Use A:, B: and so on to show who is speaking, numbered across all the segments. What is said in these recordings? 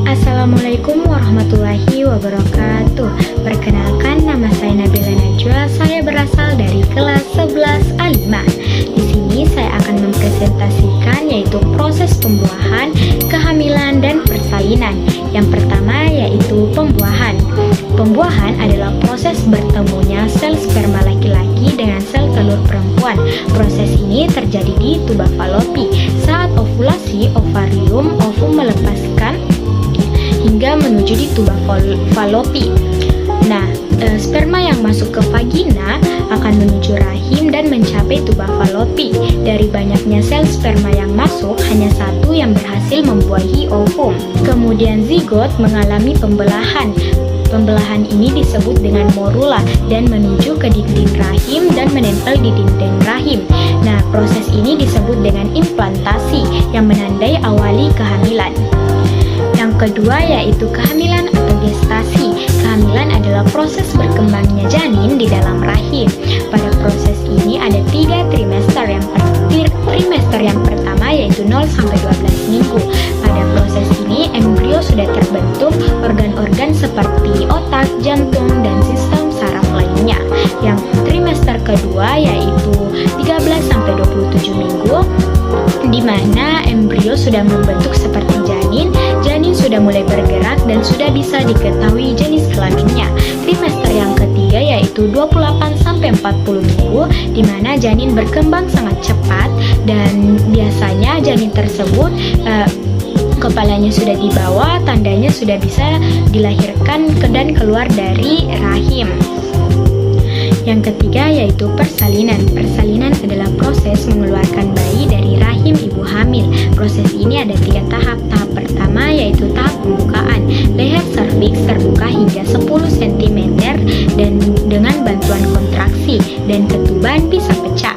A: Assalamualaikum warahmatullahi wabarakatuh. Perkenalkan, nama saya Nabila Najwa. Saya berasal dari kelas 11 A5. Di sini saya akan mempresentasikan yaitu proses pembuahan, kehamilan, dan persalinan. Yang pertama yaitu pembuahan. Pembuahan adalah proses bertemunya sel sperma laki-laki dengan sel telur perempuan. Proses ini terjadi di tuba falopi. Saat ovulasi, ovarium, ovum melepaskan hingga menuju di tuba falopi. Nah, sperma yang masuk ke vagina akan menuju rahim dan mencapai tuba falopi. Dari banyaknya sel sperma yang masuk, hanya satu yang berhasil membuahi ovum. Kemudian zigot mengalami pembelahan. Pembelahan ini disebut dengan morula dan menuju ke dinding rahim dan menempel di dinding rahim. Nah, proses ini disebut dengan implantasi yang menandai awali kehamilan. Yang kedua yaitu kehamilan atau gestasi. Kehamilan adalah proses berkembangnya janin di dalam rahim. Pada proses ini ada 3 trimester. Trimester yang pertama yaitu 0 sampai 12 minggu. Pada proses ini embrio sudah terbentuk organ-organ seperti otak, jantung, dan sistem saraf lainnya. Yang trimester kedua yaitu 13 sampai 27 minggu, di mana embrio sudah membentuk seperti janin sudah mulai bergerak dan sudah bisa diketahui jenis kelaminnya. Trimester yang ketiga yaitu 28 sampai 40 minggu, di mana janin berkembang sangat cepat dan biasanya janin tersebut kepalanya sudah dibawa, tandanya sudah bisa dilahirkan dan keluar dari rahim. Yang ketiga yaitu persalinan. Persalinan adalah proses mengeluarkan bayi dari rahim ibu hamil. Proses ini ada 3 tahap. Tahap pertama yaitu tahap pembukaan. Leher serviks terbuka hingga 10 cm dan dengan bantuan kontraksi dan ketuban bisa pecah.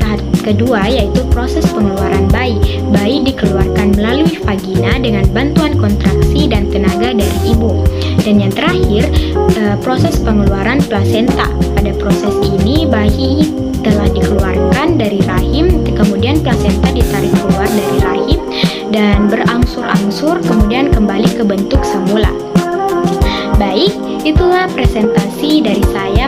A: Tahap kedua yaitu proses pengeluaran bayi. Bayi dikeluarkan melalui vagina dengan bantuan kontraksi dan tenaga dari ibu. Dan yang terakhir, proses pengeluaran plasenta. Pada proses ini bayi telah dikeluarkan dari rahim, kemudian plasenta ditarik keluar dari rahim dan berangsur-angsur kemudian kembali ke bentuk semula. Baik, itulah presentasi dari saya